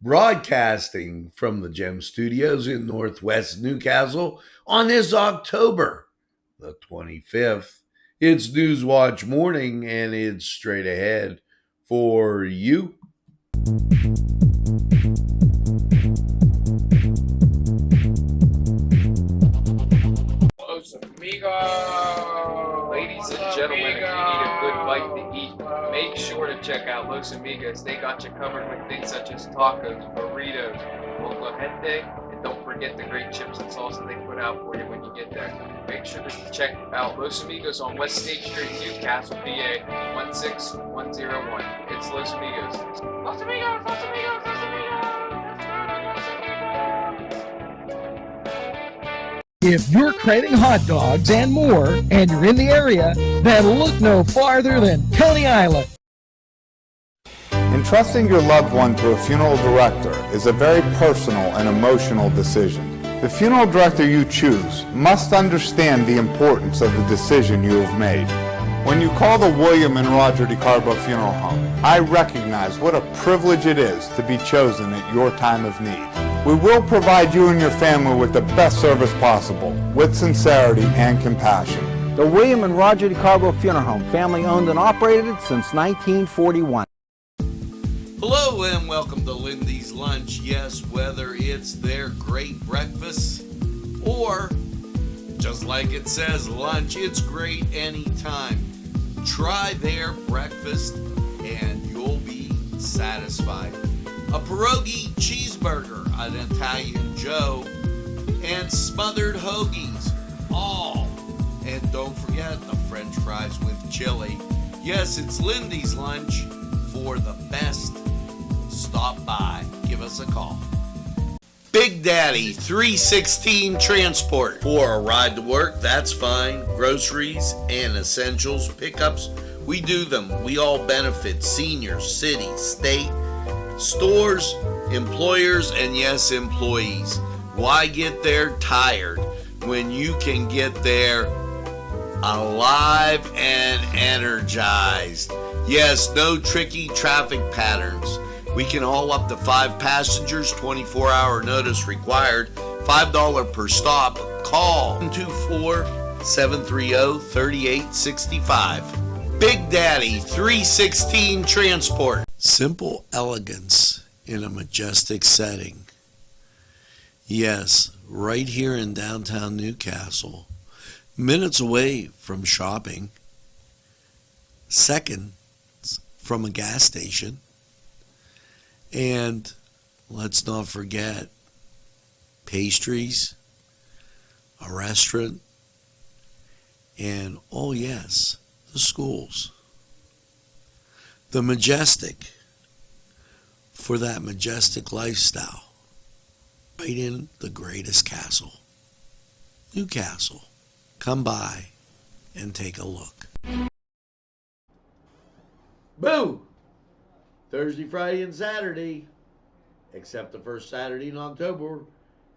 broadcasting from the Gem Studios in Northwest Newcastle on this October the 25th. It's Newswatch morning and it's straight ahead for you. Los Amigos! Ladies and gentlemen, if you need a good bite to eat, make sure to check out Los Amigos. They got you covered with things such as tacos, burritos, molcajete, and don't forget the great chips and salsa they put out for you when you get there. Make sure to check out Los Amigos on West State Street, Newcastle, PA 16101. It's Los Amigos. Los Amigos! Los Amigos! Los Amigos! If you're craving hot dogs and more, and you're in the area, then look no farther than Coney Island. Entrusting your loved one to a funeral director is a very personal and emotional decision. The funeral director you choose must understand the importance of the decision you have made. When you call the William and Roger DeCarbo Funeral Home, I recognize what a privilege it is to be chosen at your time of need. We will provide you and your family with the best service possible, with sincerity and compassion. The William and Roger DeCarbo Funeral Home, family owned and operated since 1941. Hello and welcome to Lindy's Lunch. Yes, whether it's their great breakfast or, just like it says, lunch, it's great anytime. Try their breakfast and you'll be satisfied. A pierogi cheeseburger, an Italian Joe, and smothered hoagies, all. And don't forget the French fries with chili. Yes, it's Lindy's Lunch. For the best, stop by. Give us a call. Big Daddy 316 Transport. For a ride to work, that's fine. Groceries and essentials pickups, we do them. We all benefit seniors, cities, state, stores, employers, and yes, employees. Why get there tired when you can get there alive and energized? Yes, no tricky traffic patterns. We can haul up to 5 passengers, 24-hour notice required, $5 per stop. Call 224-730-3865. Big Daddy 316 Transport. Simple elegance in a majestic setting. Yes, right here in downtown Newcastle, minutes away from shopping, seconds from a gas station, and let's not forget pastries, a restaurant, and oh yes, the schools. The majestic, for that majestic lifestyle, right in the greatest castle, Newcastle. Come by and take a look. Boo! Thursday, Friday, and Saturday, except the first Saturday in October,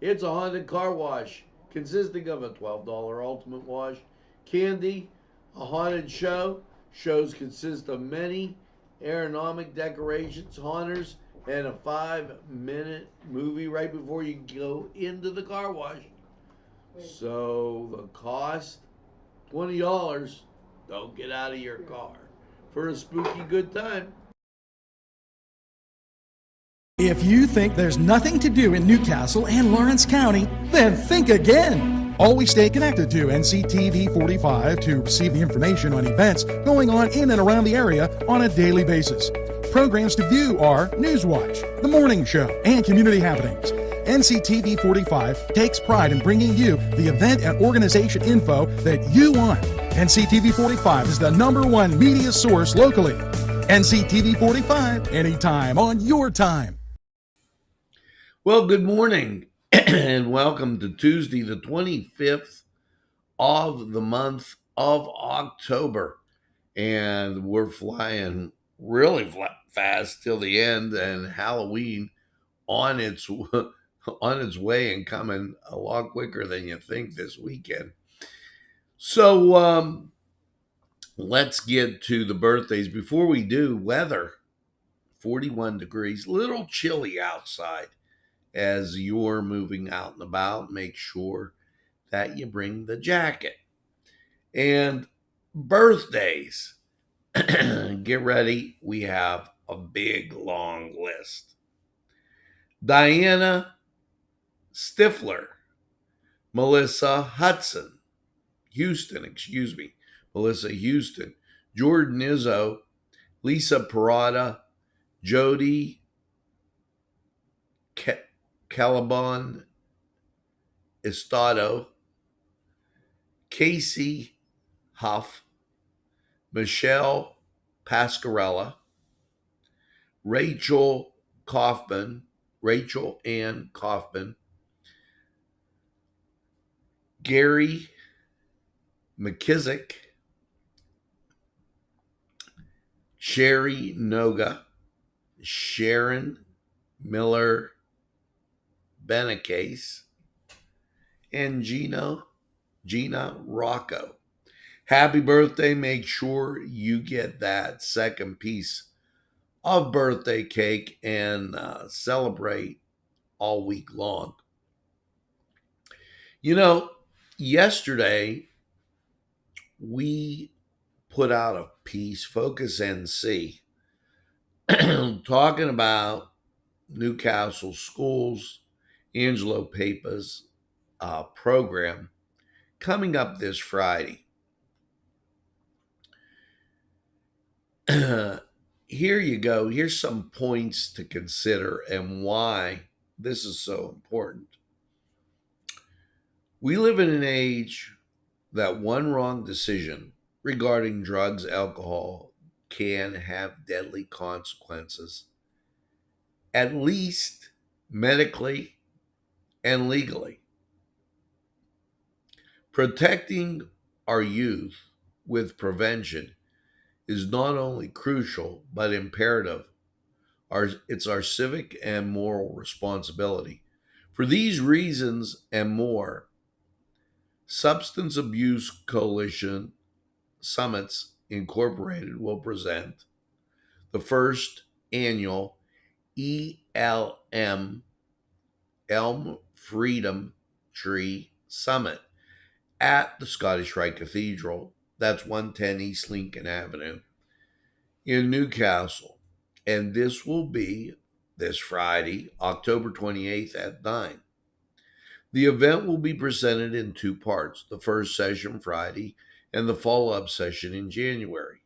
it's a haunted car wash consisting of a $12 ultimate wash, candy, a haunted show. Shows consist of many aeronomic decorations, haunters, and a 5-minute movie right before you go into the car wash. So the cost, $20. Don't get out of your car for a spooky good time. If you think there's nothing to do in Newcastle and Lawrence County, then think again. Always stay connected to NCTV45 to receive the information on events going on in and around the area on a daily basis. Programs to view are Newswatch, The Morning Show, and Community Happenings. NCTV45 takes pride in bringing you the event and organization info that you want. NCTV45 is the #1 media source locally. NCTV45, anytime on your time. Well, good morning and welcome to Tuesday, the 25th of the month of October. And we're flying really fast till the end, and Halloween on its way and coming a lot quicker than you think this weekend. So let's get to the birthdays. Before we do, weather 41 degrees, a little chilly outside. As you're moving out and about, make sure that you bring the jacket. And birthdays, get ready. We have a big, long list. Diana Stifler, Melissa Melissa Houston, Jordan Izzo, Lisa Perrotta, Jody Calabon Estado, Casey Huff, Michelle Pascarella, Rachel Ann Kaufman, Gary McKissick, Sherry Noga, Sharon Miller Benacase, and Gina Rocco. Happy birthday. Make sure you get that second piece of birthday cake and celebrate all week long. You know, yesterday we put out a piece, Focus NC, talking about Newcastle Schools, Angelo Perrotta's program coming up this Friday. Here you go. Here's some points to consider and why this is so important. We live in an age that one wrong decision regarding drugs, alcohol, can have deadly consequences, at least medically and legally. Protecting our youth with prevention is not only crucial, but imperative. It's our civic and moral responsibility. For these reasons and more, Substance Abuse Coalition Summits Incorporated will present the first annual Elm Freedom Tree Summit at the Scottish Rite Cathedral. That's 110 East Lincoln Avenue in Newcastle. And this will be this Friday, October 28th at 9. The event will be presented in two parts, the first session Friday and the follow-up session in January.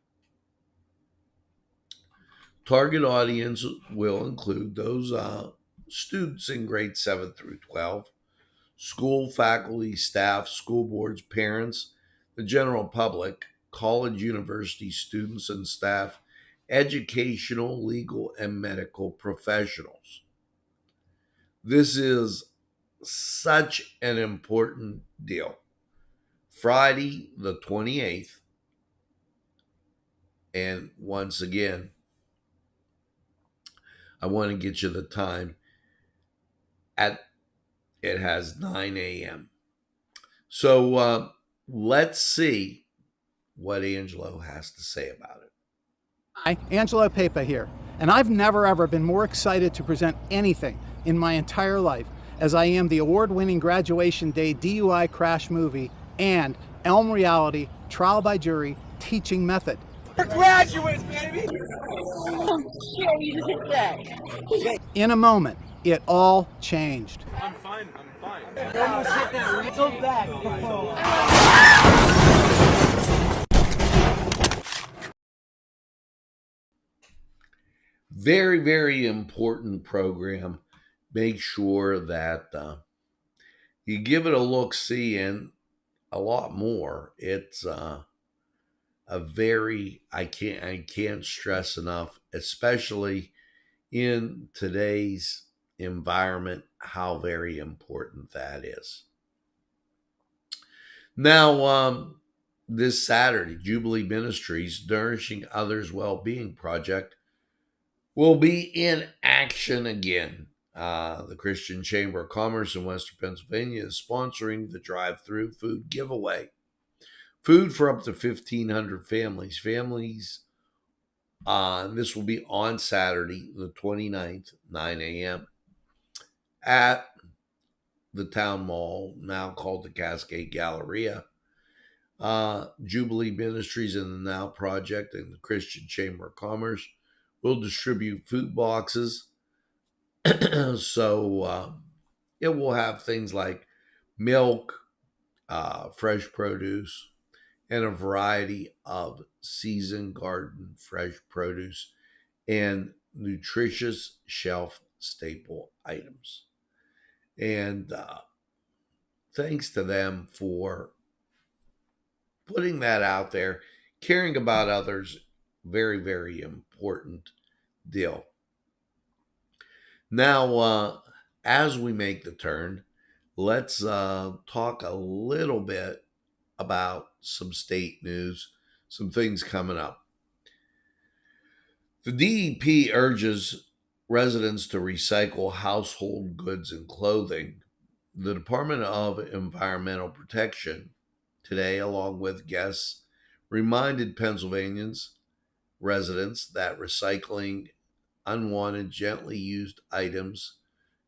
Target audience will include those students in grades 7 through 12, school faculty, staff, school boards, parents, the general public, college, university students and staff, educational, legal, and medical professionals. This is such an important deal. Friday, the 28th, and once again, I want to get you the time. It has 9 a.m. So let's see what Angelo has to say about it. Hi, Angelo Perrotta here, and I've never ever been more excited to present anything in my entire life as I am the award-winning Graduation Day DUI crash movie and Elm Reality Trial by Jury teaching method. We're graduates, baby! Oh shit, you just hit that. In a moment, it all changed. I'm fine. Almost hit that real back. Very, very important program. Make sure that you give it a look-see and a lot more. It's a very, I can't stress enough, especially in today's environment, how very important that is. Now, this Saturday, Jubilee Ministries Nourishing Others' Well-Being Project will be in action again. The Christian Chamber of Commerce in Western Pennsylvania is sponsoring the drive-through food giveaway. Food for up to 1,500 families. Families This will be on Saturday, the 29th, 9 a.m. at the Town Mall, now called the Cascade Galleria. Jubilee Ministries and the Now Project and the Christian Chamber of Commerce will distribute food boxes. So it will have things like milk, fresh produce, and a variety of seasoned garden fresh produce and nutritious shelf staple items. And thanks to them for putting that out there, caring about others, very, very important deal. Now, as we make the turn, let's talk a little bit about some state news, some things coming up. The DEP urges residents to recycle household goods and clothing. The Department of Environmental Protection today, along with guests, reminded Pennsylvanians residents that recycling unwanted, gently used items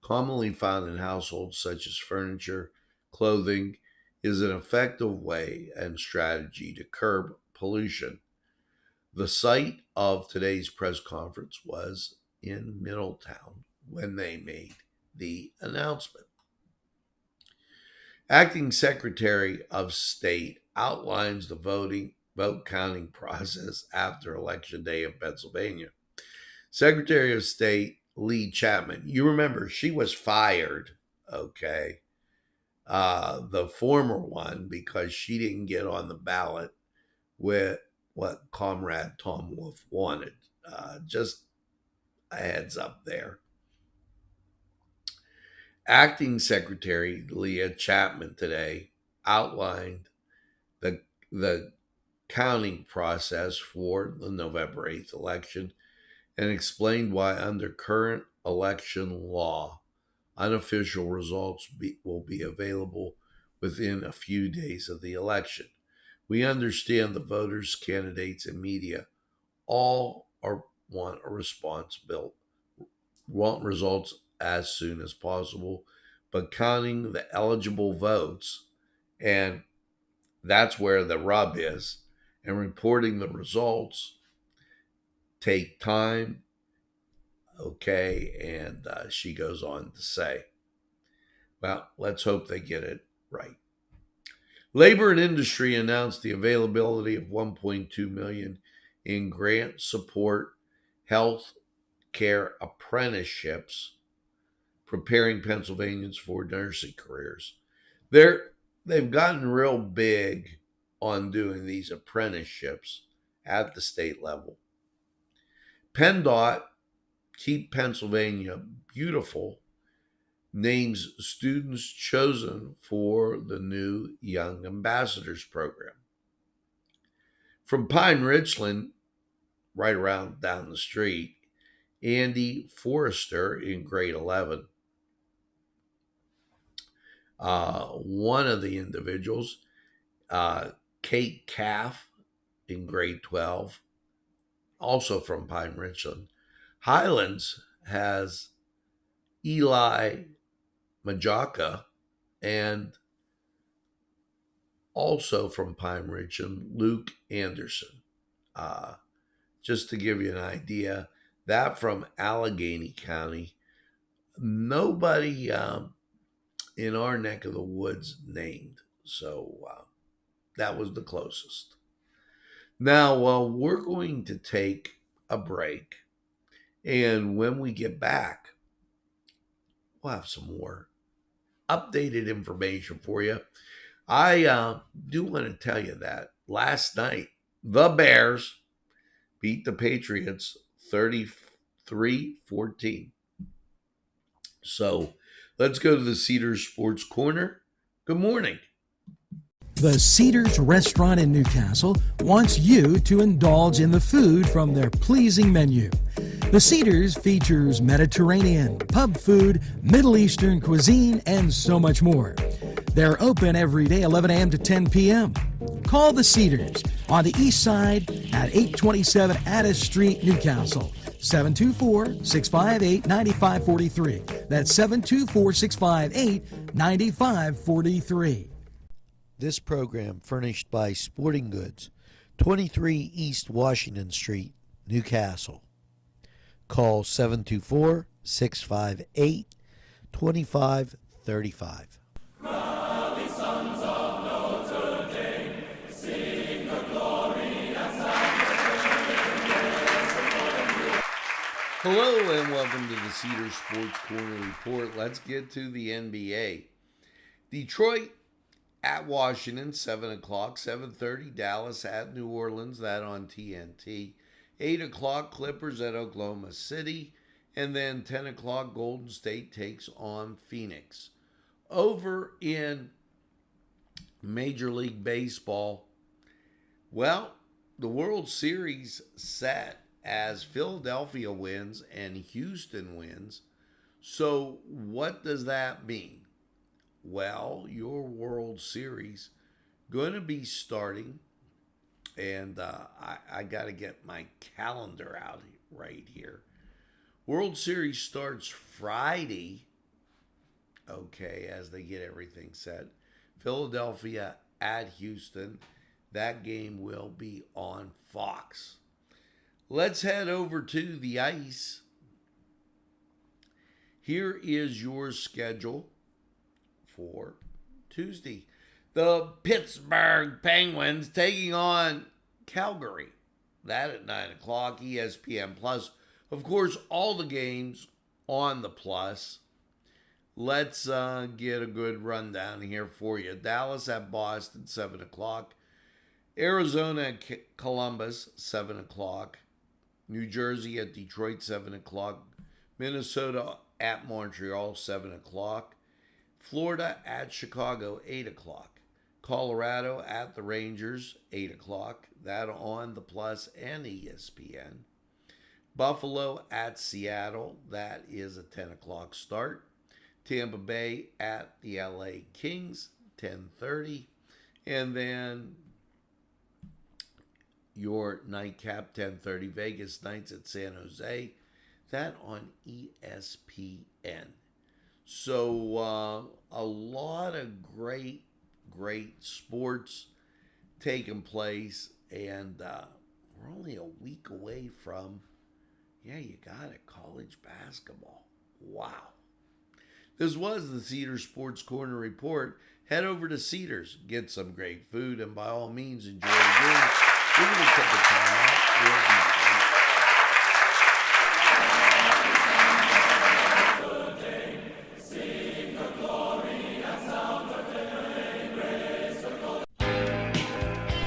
commonly found in households such as furniture, clothing, is an effective way and strategy to curb pollution. The site of today's press conference was in Middletown when they made the announcement. Acting Secretary of State outlines the vote counting process after Election Day in Pennsylvania. Secretary of State Lee Chapman, you remember she was fired, okay? The former one, because she didn't get on the ballot with what Comrade Tom Wolf wanted. Just a heads up there. Acting Secretary Leah Chapman today outlined the counting process for the November 8th election and explained why under current election law, unofficial results will be available within a few days of the election. We understand the voters, candidates, and media all want results as soon as possible, but counting the eligible votes, and that's where the rub is, and reporting the results take time, okay? And she goes on to say, well, let's hope they get it right. Labor and Industry announced the availability of $1.2 million in grant support health care apprenticeships, preparing Pennsylvanians for nursing careers. They've gotten real big on doing these apprenticeships at the state level. PennDOT, Keep Pennsylvania Beautiful, names students chosen for the new Young Ambassadors program. From Pine Richland, right around down the street, Andy Forrester in grade 11. One of the individuals, Kate Caff in grade 12, also from Pine Richland. Highlands has Eli Majaka, and also from Pine Richland, Luke Anderson. Just to give you an idea, that from Allegheny County, nobody in our neck of the woods named. So that was the closest. Now, we're going to take a break. And when we get back, we'll have some more updated information for you. I do want to tell you that last night, the Bears beat the Patriots 33-14. So let's go to the Cedars Sports Corner. Good morning. The Cedars Restaurant in Newcastle wants you to indulge in the food from their pleasing menu. The Cedars features Mediterranean, pub food, Middle Eastern cuisine, and so much more. They're open every day, 11 a.m. to 10 p.m. Call the Cedars, on the east side at 827 Addis Street, Newcastle. 724-658-9543. That's 724-658-9543. This program furnished by Sporting Goods, 23 East Washington Street, Newcastle. Call 724-658-2535. Hello and welcome to the Cedar Sports Corner Report. Let's get to the NBA. Detroit at Washington, 7 o'clock, 7:30 Dallas at New Orleans, that on TNT. 8 o'clock Clippers at Oklahoma City, and then 10 o'clock Golden State takes on Phoenix. Over in Major League Baseball, well, the World Series set as Philadelphia wins and Houston wins. So what does that mean? Well, your World Series going to be starting, and I got to get my calendar out right here. World Series starts Friday, okay, as they get everything set. Philadelphia at Houston. That game will be on Fox. Let's head over to the ice. Here is your schedule for Tuesday. The Pittsburgh Penguins taking on Calgary. That at 9 o'clock, ESPN Plus. Of course, all the games on the Plus. Let's get a good rundown here for you. Dallas at Boston, 7 o'clock. Arizona at Columbus, 7 o'clock. New Jersey at Detroit, 7 o'clock. Minnesota at Montreal, 7 o'clock. Florida at Chicago, 8 o'clock. Colorado at the Rangers, 8 o'clock. That on the Plus and ESPN. Buffalo at Seattle, that is a 10 o'clock start. Tampa Bay at the LA Kings, 10:30. And then your nightcap, 10:30, Vegas Knights at San Jose. That on ESPN. So a lot of great sports taking place. And we're only a week away from, you got it, college basketball. Wow. This was the Cedar Sports Corner Report. Head over to Cedars, get some great food, and by all means, enjoy the game. We're going to take a time out. We'll be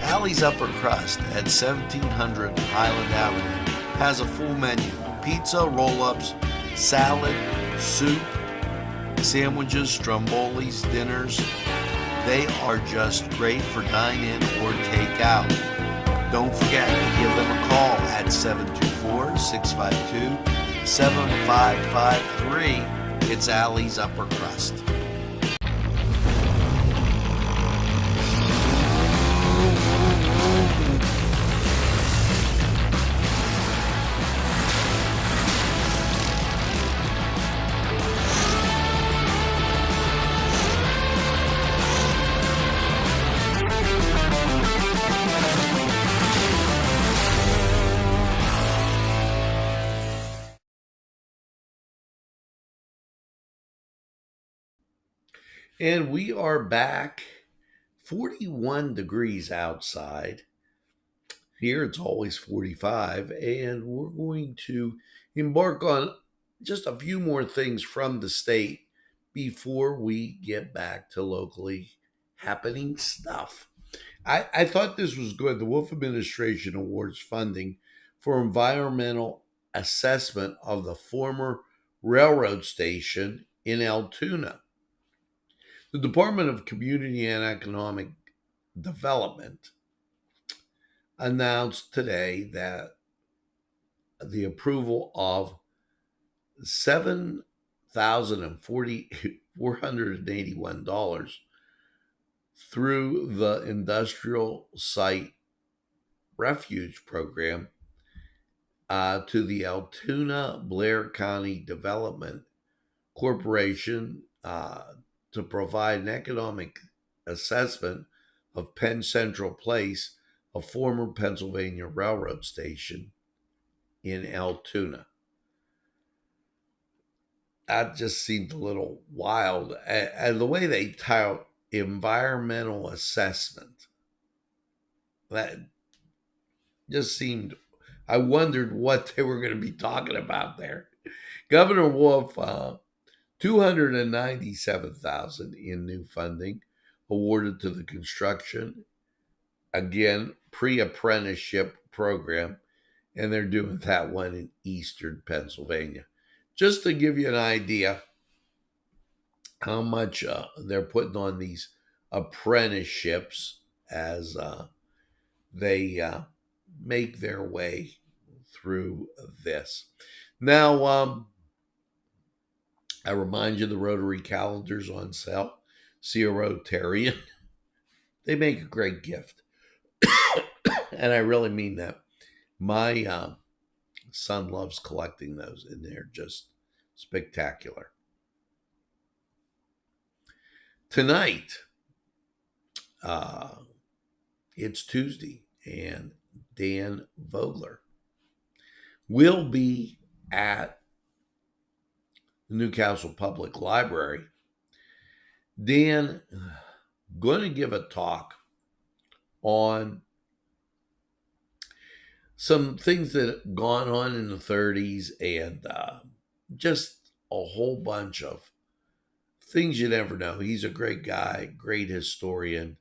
Alley's Upper Crust at 1700 Highland Avenue has a full menu. Pizza, roll-ups, salad, soup, sandwiches, strombolis, dinners. They are just great for dine-in or take-out. Don't forget to give them a call at 724-652-7553. It's Alley's Upper Crust. And we are back. 41 degrees outside. Here it's always 45. And we're going to embark on just a few more things from the state before we get back to locally happening stuff. I thought this was good. The Wolf Administration awards funding for environmental assessment of the former railroad station in Altoona. The Department of Community and Economic Development announced today that the approval of $7,481 through the industrial site refuge program to the Altoona Blair County Development Corporation to provide an economic assessment of Penn Central Place, a former Pennsylvania Railroad station in Altoona. That just seemed a little wild. And the way they tout environmental assessment, that just seemed, I wondered what they were going to be talking about there. Governor Wolf, $297,000 in new funding awarded to the construction, again, pre-apprenticeship program, and they're doing that one in eastern Pennsylvania. Just to give you an idea how much they're putting on these apprenticeships as they make their way through this. Now, I remind you the Rotary calendar's on sale. See a Rotarian. They make a great gift. And I really mean that. My son loves collecting those, and they're just spectacular. Tonight, it's Tuesday, and Dan Vogler will be at the Newcastle Public Library. Dan going to give a talk on some things that have gone on in the 30s and just a whole bunch of things you never know. He's a great guy, great historian.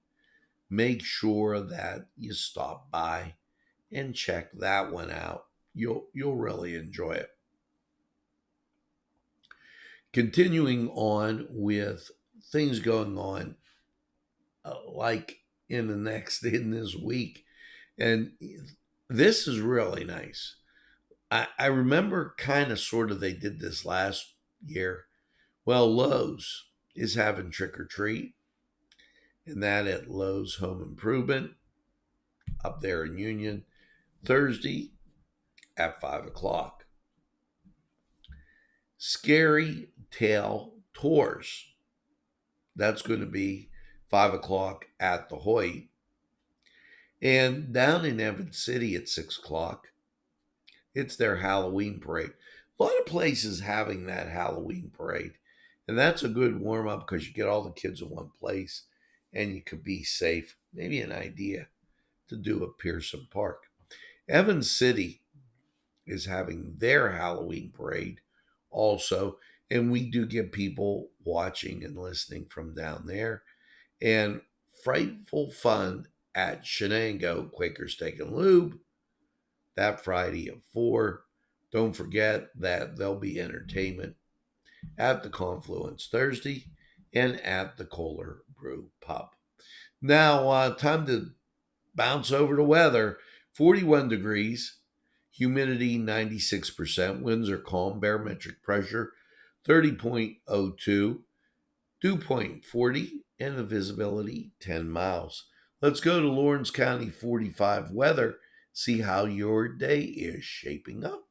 Make sure that you stop by and check that one out. You'll really enjoy it. Continuing on with things going on like in this week. And this is really nice. I remember kind of sort of they did this last year. Well, Lowe's is having trick or treat, and that at Lowe's Home Improvement up there in Union, Thursday at 5 o'clock. Scary Tale Tours. That's going to be 5 o'clock at the Hoyt. And down in Evans City at 6 o'clock, it's their Halloween parade. A lot of places having that Halloween parade. And that's a good warm-up because you get all the kids in one place and you could be safe. Maybe an idea to do at Pearson Park. Evans City is having their Halloween parade also. And we do get people watching and listening from down there. And Frightful Fun at Shenango Quaker Steak and Lube that Friday at 4. Don't forget that there'll be entertainment at the Confluence Thursday and at the Kohler Brew Pub. Now, time to bounce over to weather. 41 degrees, humidity 96%, winds are calm, barometric pressure 30.02, dew point 40, and the visibility 10 miles. Let's go to Lawrence County 45 weather, see how your day is shaping up.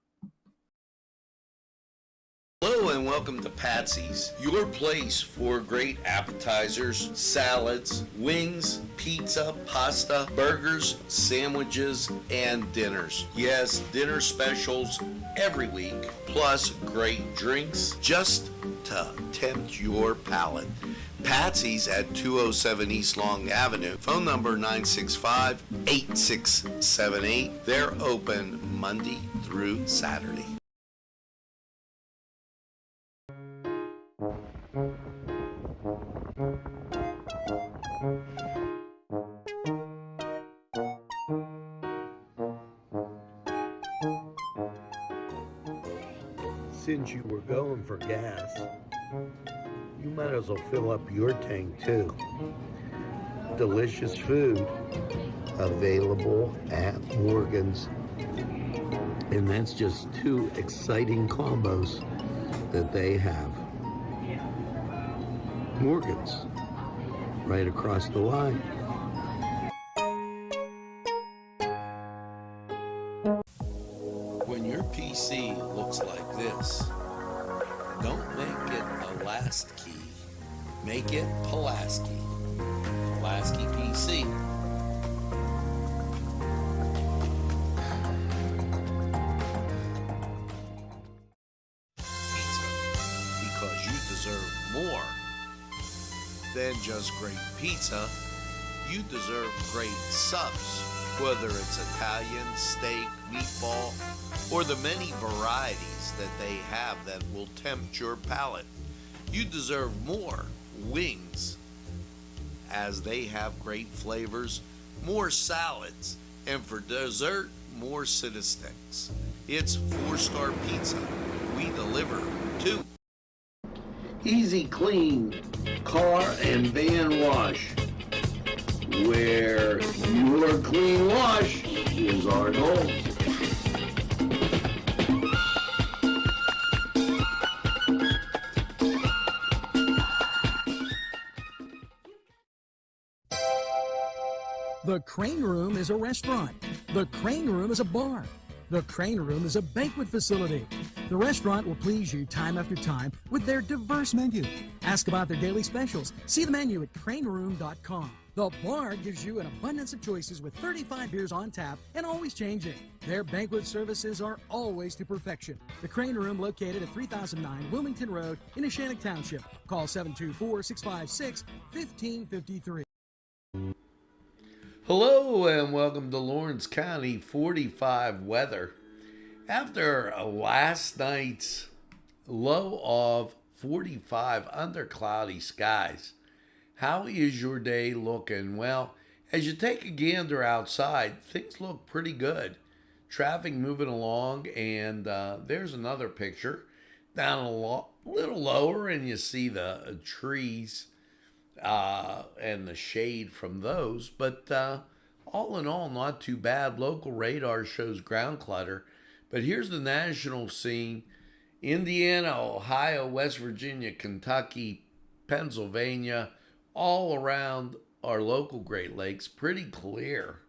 Hello and welcome to Patsy's, your place for great appetizers, salads, wings, pizza, pasta, burgers, sandwiches, and dinners. Yes, dinner specials every week, plus great drinks just to tempt your palate. Patsy's at 207 East Long Avenue. Phone number 965-8678. They're open Monday through Saturday. Since you were going for gas, you might as well fill up your tank too. Delicious food available at Morgan's. And that's just two exciting combos that they have. Morgan's, right across the line. PC looks like this. Don't make it a last key. Make it Pulaski. Pulaski PC. Pizza. Because you deserve more than just great pizza. You deserve great subs. Whether it's Italian, steak, meatball, or the many varieties that they have that will tempt your palate. You deserve more wings, as they have great flavors, more salads, and for dessert, more Cita Sticks. It's 4-star pizza. We deliver too. Easy Clean Car and Van Wash, where your clean wash is our goal. The Crane Room is a restaurant. The Crane Room is a bar. The Crane Room is a banquet facility. The restaurant will please you time after time with their diverse menu. Ask about their daily specials. See the menu at craneroom.com. The bar gives you an abundance of choices with 35 beers on tap and always changing. Their banquet services are always to perfection. The Crane Room, located at 3009 Wilmington Road in Neshannock Township. Call 724-656-1553. Hello and welcome to Lawrence County 45 weather. After last night's low of 45 under cloudy skies, how is your day looking? Well, as you take a gander outside, things look pretty good. Traffic moving along, and there's another picture down a little lower, and you see the trees and the shade from those. But all in all, not too bad. Local radar shows ground clutter. But here's the national scene. Indiana, Ohio, West Virginia, Kentucky, Pennsylvania, all around our local Great Lakes, pretty clear,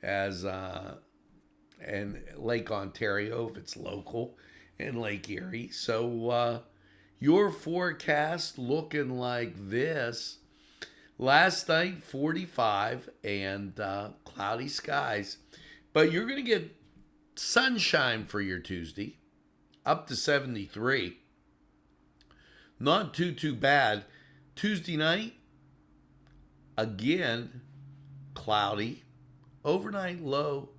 as and Lake Ontario if it's local, and Lake Erie. So your forecast looking like this. Last night 45 and cloudy skies, but you're going to get sunshine for your Tuesday, up to 73. Not too bad. Tuesday night, again, cloudy. Overnight low,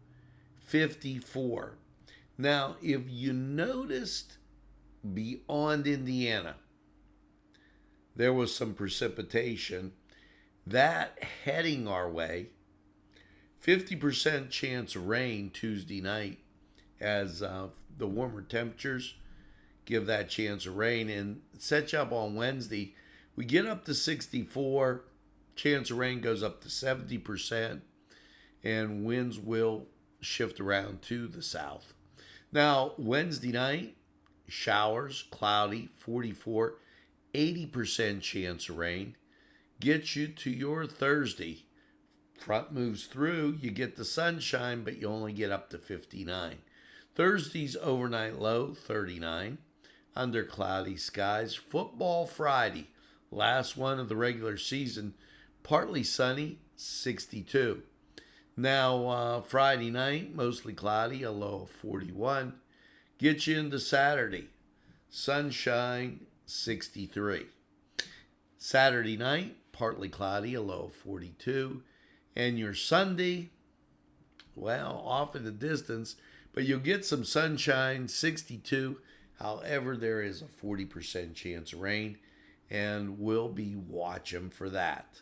54. Now, if you noticed beyond Indiana, there was some precipitation. That heading our way, 50% chance of rain Tuesday night, as the warmer temperatures give that chance of rain, and set you up on Wednesday. We get up to 64, chance of rain goes up to 70%, and winds will shift around to the south. Now, Wednesday night, showers, cloudy, 44, 80% chance of rain. Gets you to your Thursday. Front moves through, you get the sunshine, but you only get up to 59. Thursday's overnight low, 39. Under cloudy skies. Football Friday, last one of the regular season, partly sunny, 62. Now, Friday night, mostly cloudy, a low of 41. Get you into Saturday, sunshine, 63. Saturday night, partly cloudy, a low of 42. And your Sunday, well, off in the distance, but you'll get some sunshine, 62. However, there is a 40% chance of rain, and we'll be watching for that.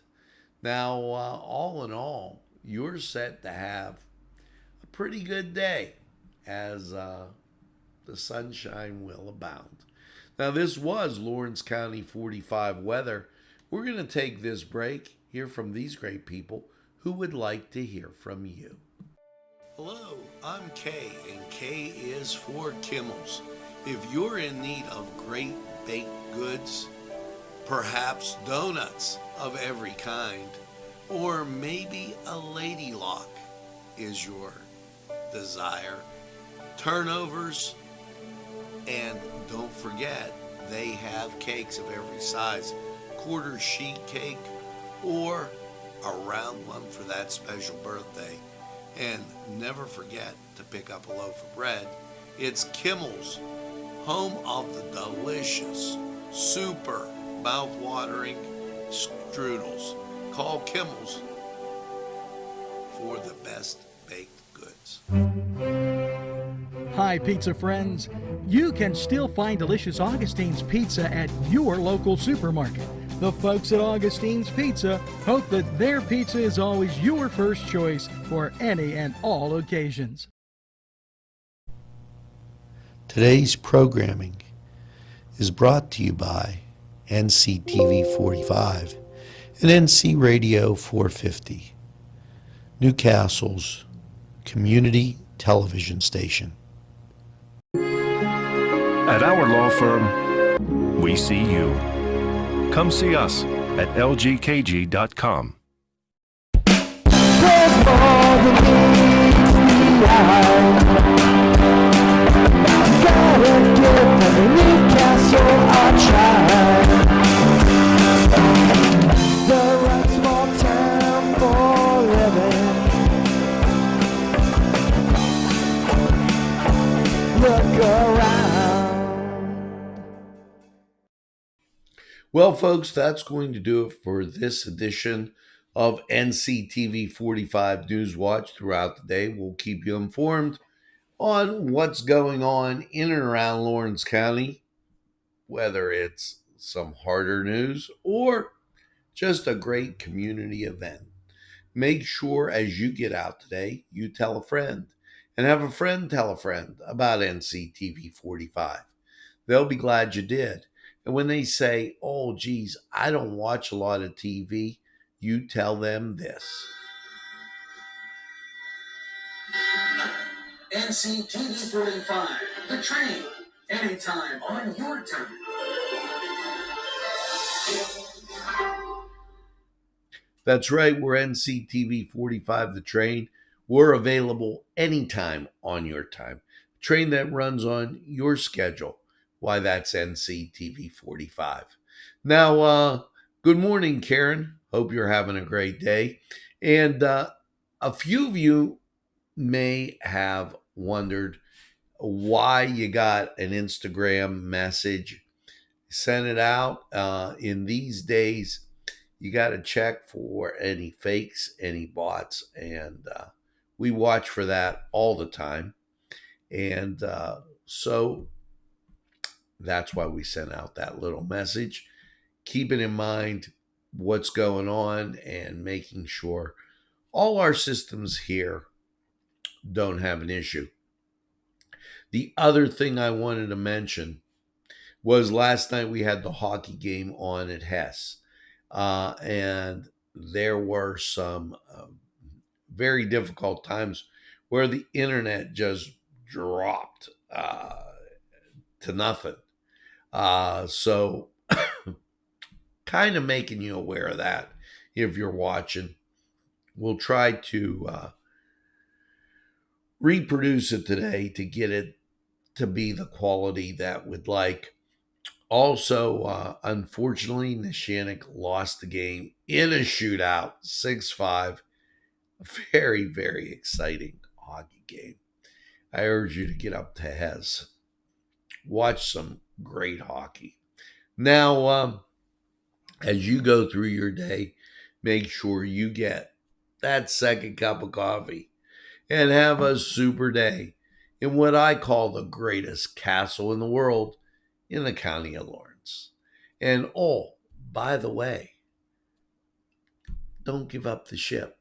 Now, all in all, you're set to have a pretty good day, as the sunshine will abound. Now, this was Lawrence County 45 weather. We're going to take this break, hear from these great people who would like to hear from you. Hello, I'm Kay, and K is for Kimmel's. If you're in need of great baked goods, perhaps donuts of every kind, or maybe a lady lock is your desire, turnovers And don't forget, they have cakes of every size, quarter sheet cake or a round one for that special birthday. And never forget to pick up a loaf of bread. It's Kimmel's, home of the delicious, super mouth-watering strudels. Call Kimmel's for the best baked goods. Hi, pizza friends. You can still find delicious Augustine's Pizza at your local supermarket. The folks at Augustine's Pizza hope that their pizza is always your first choice for any and all occasions. Today's programming is brought to you by NCTV45 and NC Radio 450, Newcastle's community television station. At our law firm, we see you. Come see us at lgkg.com. Well, folks, that's going to do it for this edition of NCTV45 Newswatch. Throughout the day, we'll keep you informed on what's going on in and around Lawrence County, whether it's some harder news or just a great community event. Make sure as you get out today, you tell a friend and have a friend tell a friend about NCTV45. They'll be glad you did. And when they say, oh, geez, I don't watch a lot of TV, you tell them this. NCTV45, the train, anytime on your time. That's right, we're NCTV45, the train. We're available anytime on your time. Train that runs on your schedule. Why, that's NCTV45. Now, good morning, Karen. Hope you're having a great day. And a few of you may have wondered why you got an Instagram message. Sent it out. In these days, you got to check for any fakes, any bots, and we watch for that all the time. And so that's why we sent out that little message, keeping in mind what's going on and making sure all our systems here don't have an issue. The other thing I wanted to mention was last night we had the hockey game on at Hess, and there were some very difficult times where the internet just dropped to nothing. So kind of making you aware of that if you're watching. We'll try to reproduce it today to get it to be the quality that we'd like. Also, unfortunately, Neshannock lost the game in a shootout, 6-5. Very, very exciting hockey game. I urge you to get up to Hez. Watch some great hockey. Now, as you go through your day, make sure you get that second cup of coffee and have a super day in what I call the greatest castle in the world in the county of Lawrence. And oh, by the way, don't give up the ship.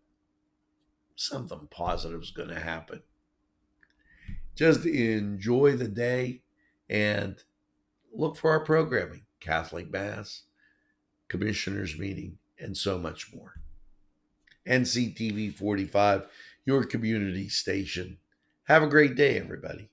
Something positive is going to happen. Just enjoy the day and look for our programming, Catholic Mass, Commissioners Meeting, and so much more. NCTV 45, your community station. Have a great day, everybody.